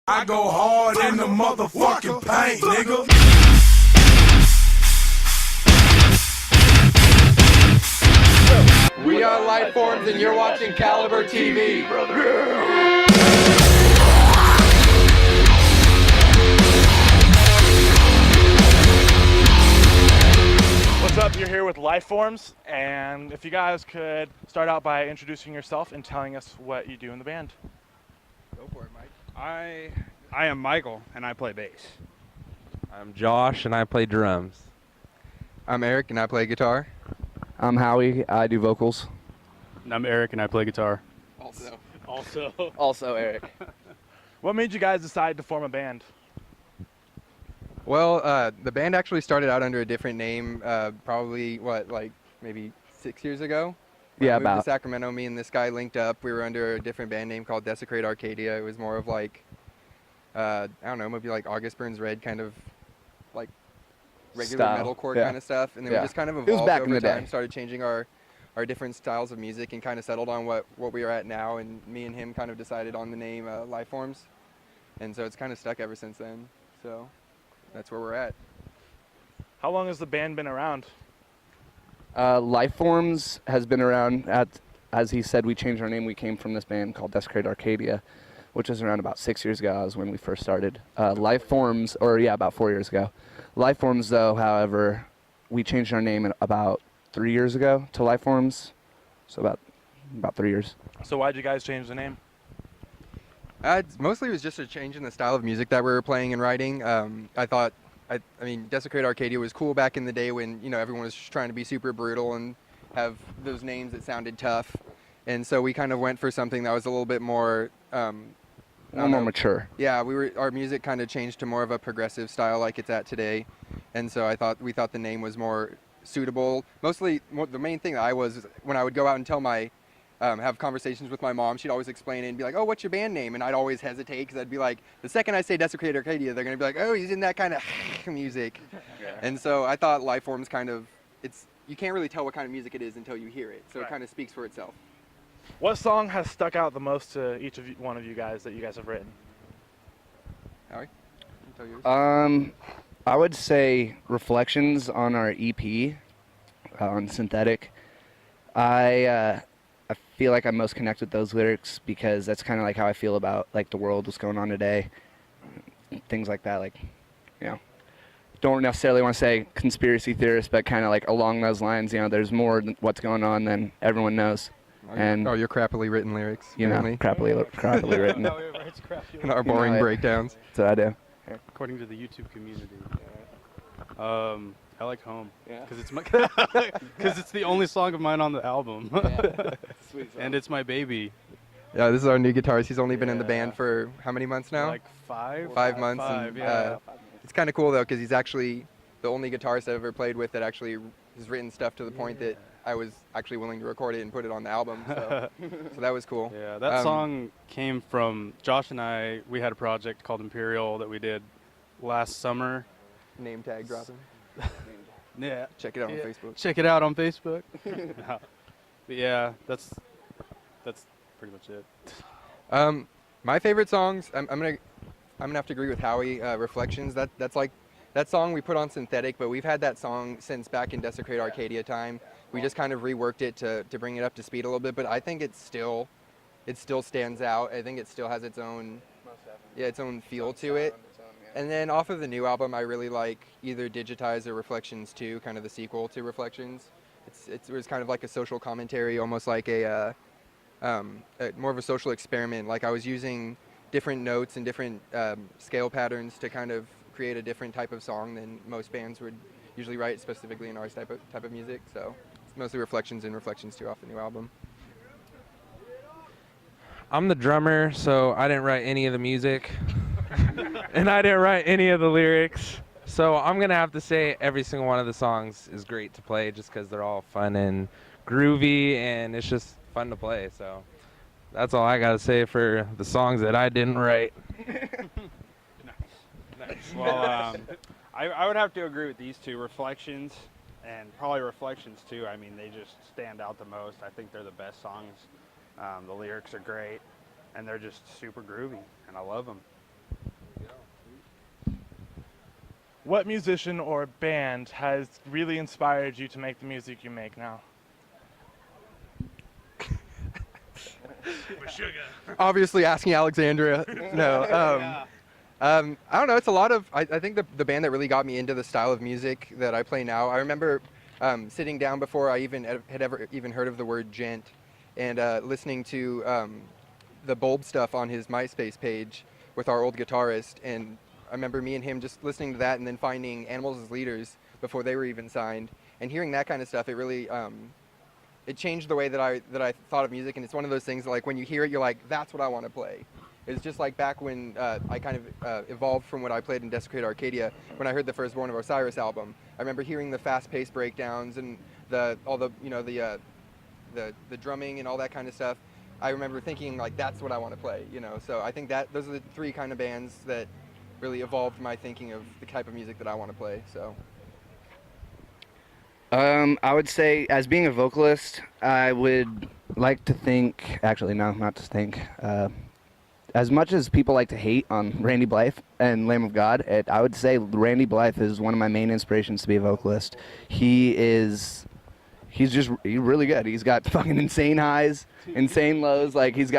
I go hard in the motherfucking paint, nigga. We are Lifeforms and you're watching CaliberTV, brother. What's up? You're here with Lifeforms, and if you guys could start out by introducing yourself and telling us what you do in the band. Go for it, Mike. I am Michael, and I play bass. I'm Josh, and I play drums. I'm Eric and I play guitar. I'm Howie, I do vocals. And I'm Eric, and I play guitar. Also Eric. What made you guys decide to form a band? Well, the band actually started out under a different name, probably, maybe 6 years ago? When Yeah, I moved about. to Sacramento, me and this guy linked up. We were under a different band name called Desecrate Arcadia. It was more of like, I don't know, maybe like August Burns Red kind of like regular Style, metalcore yeah. kind of stuff. And then Yeah. we just kind of was evolved back in over the day. time, started changing our different styles of music and kind of settled on what we are at now. And me and him kind of decided on the name Lifeforms. And so it's kind of stuck ever since then. So that's where we're at. How long has the band been around? Lifeforms has been around as he said, we changed our name. We came from this band called Desecrate Arcadia, which was around about 6 years ago. That was when we first started. Lifeforms, about 4 years ago. Lifeforms, though, however, we changed our name about 3 years ago to Lifeforms. So about 3 years. So why'd you guys change the name? Mostly it was just a change in the style of music that we were playing and writing. I mean, Desecrate Arcadia was cool back in the day when, everyone was just trying to be super brutal and have those names that sounded tough. And so we kind of went for something that was a little bit more... A little more mature. Yeah, our music kind of changed to more of a progressive style like it's at today. And so we thought the name was more suitable. Mostly, the main thing that when I would go out and tell have conversations with my mom, she'd always explain it and be like, oh, what's your band name? And I'd always hesitate because I'd be like, the second I say Desecrate Arcadia, they're going to be like, oh, he's in that kind of music. Yeah. And so I thought Lifeforms you can't really tell what kind of music it is until you hear it. So It kind of speaks for itself. What song has stuck out the most to each of one of you guys that you guys have written? Howie, tell yours. I would say Reflections on our EP on Synthetic. I feel like I'm most connected with those lyrics because that's kind of like how I feel about like the world, what's going on today, things like that. Like, don't necessarily want to say conspiracy theorist, but kind of like along those lines. There's more than what's going on than everyone knows. Your crappily written lyrics. Crappily written. And our boring breakdowns. That's what I do. According to the YouTube community, I like Home. Yeah. Because it's the only song of mine on the album. Sweet song. And it's my baby. Yeah, this is our new guitarist. He's only been in the band for how many months now? Like 5? 5 months. Five, and, yeah. It's kind of cool, though, because he's actually the only guitarist I've ever played with that actually has written stuff to the point that I was actually willing to record it and put it on the album. So, so that was cool. Yeah, that song came from Josh and I. We had a project called Imperial that we did last summer. Name tag dropping. Yeah. Check it out on Facebook. Check it out on Facebook. No. But yeah, that's pretty much it. My favorite songs, I'm gonna have to agree with Howie. Reflections. That's like that song we put on Synthetic, but we've had that song since back in Desecrate Arcadia time. We just kind of reworked it to bring it up to speed a little bit, but I think it still stands out. I think it still has its own feel to it. And then off of the new album, I really like either Digitize or Reflections 2, kind of the sequel to Reflections. It was kind of like a social commentary, almost like more of a social experiment. Like I was using different notes and different scale patterns to kind of create a different type of song than most bands would usually write, specifically in our type of music. So it's mostly Reflections and Reflections 2 off the new album. I'm the drummer, so I didn't write any of the music. And I didn't write any of the lyrics. So I'm going to have to say every single one of the songs is great to play just because they're all fun and groovy, and it's just fun to play. So that's all I got to say for the songs that I didn't write. Nice. Well, I would have to agree with these two, Reflections and probably Reflections too. I mean, they just stand out the most. I think they're the best songs. The lyrics are great, and they're just super groovy, and I love them. what musician or band has really inspired you to make the music you make now? Obviously, asking Alexandria. No. I don't know. It's a lot of. I think the band that really got me into the style of music that I play now. I remember sitting down before I had ever even heard of the word gent, and listening to the Bulb stuff on his MySpace page with our old guitarist. And I remember me and him just listening to that, and then finding Animals as Leaders before they were even signed, and hearing that kind of stuff. It really it changed the way that I thought of music. And it's one of those things that, like, when you hear it, you're like, that's what I want to play. It's just like back when I kind of evolved from what I played in Desecrate Arcadia. When I heard the first Born of Osiris album, I remember hearing the fast-paced breakdowns and all the drumming and all that kind of stuff. I remember thinking, like, that's what I want to play, you know. So I think that those are the three kind of bands that really evolved my thinking of the type of music that I want to play. So. I would say, as being a vocalist, I would like to think. Actually, no, not to think. As much as people like to hate on Randy Blythe and Lamb of God, I would say Randy Blythe is one of my main inspirations to be a vocalist. He's really good. He's got fucking insane highs, insane lows. Like, he's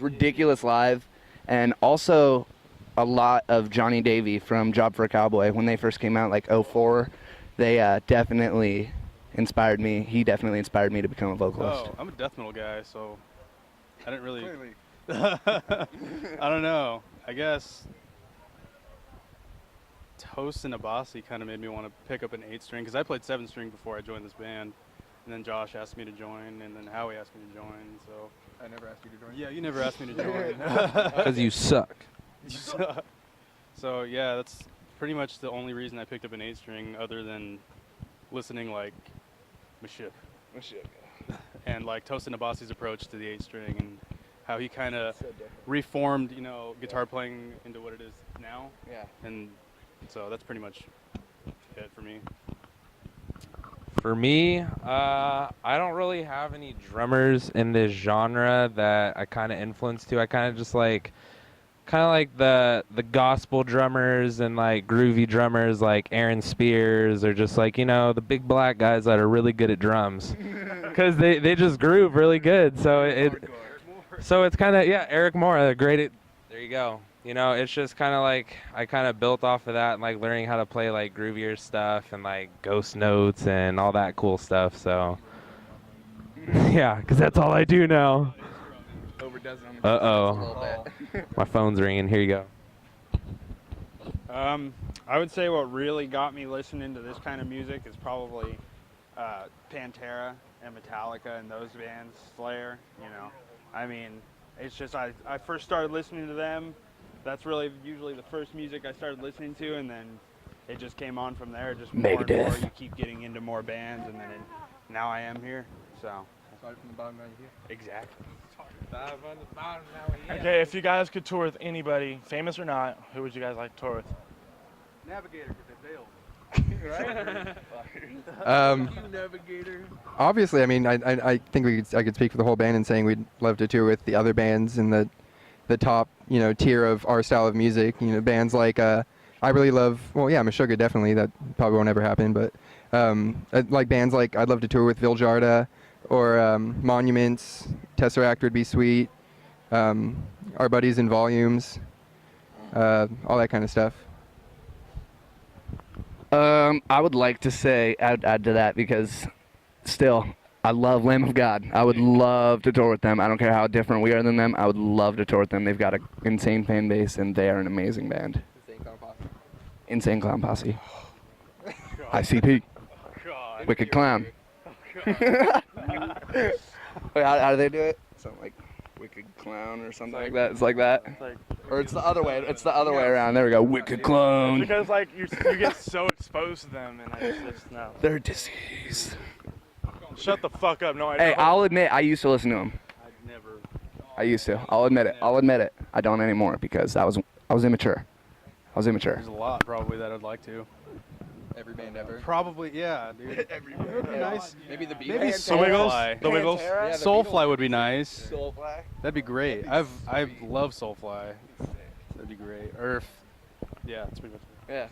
ridiculous live. And also a lot of Johnny Davey from Job for a Cowboy. When they first came out, like 2004, they definitely inspired me. He definitely inspired me to become a vocalist. Oh, I'm a death metal guy, so I didn't really... Clearly. I don't know. I guess Toast and Abasi kind of made me want to pick up an 8-string, because I played 7-string before I joined this band, and then Josh asked me to join, and then Howie asked me to join. So I never asked you to join. Yeah, you never asked me to join. Because you suck. You suck. So yeah, that's pretty much the only reason I picked up an 8-string, other than listening like Maship. And like Toast and Abasi's approach to the 8-string, and how he kind of reformed, guitar playing into what it is now. Yeah. And so that's pretty much it for me. For me, I don't really have any drummers in this genre that I kind of influence to. I kind of just like the gospel drummers and like groovy drummers like Aaron Spears, or just like, the big black guys that are really good at drums, because they just groove really good. So it's kind of, Eric Moore, great at, there you go. It's just kind of like I kind of built off of that and like learning how to play like groovier stuff and like ghost notes and all that cool stuff. So yeah, because that's all I do now. Uh-oh. My phone's ringing. Here you go. I would say what really got me listening to this kind of music is probably Pantera and Metallica and those bands, Slayer, I mean, it's just I first started listening to them. That's really usually the first music I started listening to, and then it just came on from there. Just more and more, you keep getting into more bands, and then now I am here. So. Started from the bottom, now you're here. Exactly. Okay, if you guys could tour with anybody, famous or not, who would you guys like to tour with? Navigator, because they failed. Navigator. Obviously, I mean, I think I could speak for the whole band in saying we'd love to tour with the other bands in the top, tier of our style of music. Bands like I really love. Well, yeah, Meshuggah definitely. That probably won't ever happen, but like bands like I'd love to tour with Viljarda, or Monuments. Tesseract would be sweet. Our buddies in Volumes. All that kind of stuff. I would like to say, add to that, because still, I love Lamb of God. I would love to tour with them. I don't care how different we are than them. I would love to tour with them. They've got an insane fan base, and they are an amazing band. Insane Clown Posse. ICP. God. Wicked Clown. Wait, how do they do it? Something like Wicked Clown or something like that. It's like that. Or it's the other way. It's the other way around. There we go. Wicked Clown. Because like you get so exposed to them, and I just no. They're diseased. Shut the fuck up. No, I don't. Hey, I'll admit, I used to listen to them. I used to. I'll admit it. I don't anymore, because I was immature. There's a lot probably that I'd like to. Every band ever. Probably, yeah, dude. Every It would be nice. Maybe the Maybe Soulfly. The Wiggles. Yeah, Soulfly would be nice. Soulfly. That'd be great. I love Soulfly. That'd be great. Yeah, that's pretty much it. Yeah.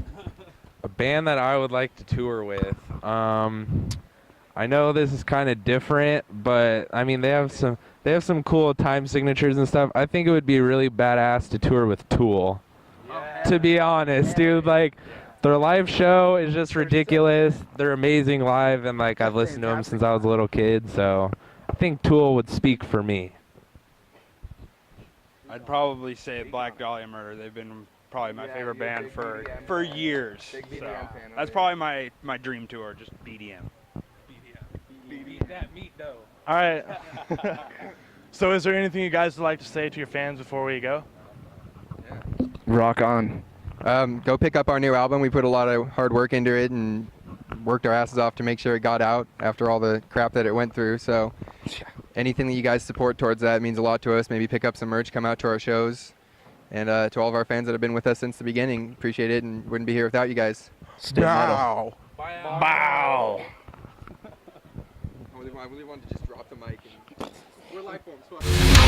A band that I would like to tour with. I know this is kind of different, but I mean they have some cool time signatures and stuff. I think it would be really badass to tour with Tool. Yeah. To be honest, dude, like their live show is just ridiculous. They're amazing live, and like I've listened to them since I was a little kid, so I think Tool would speak for me. I'd probably say Black Dahlia Murder. They've been probably my favorite band for years. So that's probably my dream tour, just BDM. That meat dough. All right. So is there anything you guys would like to say to your fans before we go? Rock on. Go pick up our new album. We put a lot of hard work into it and worked our asses off to make sure it got out after all the crap that it went through. So anything that you guys support towards that means a lot to us. Maybe pick up some merch, come out to our shows. And to all of our fans that have been with us since the beginning, appreciate it and wouldn't be here without you guys. Stay metal. Bow. I really wanted to just drop the mic. We're Lifeforms.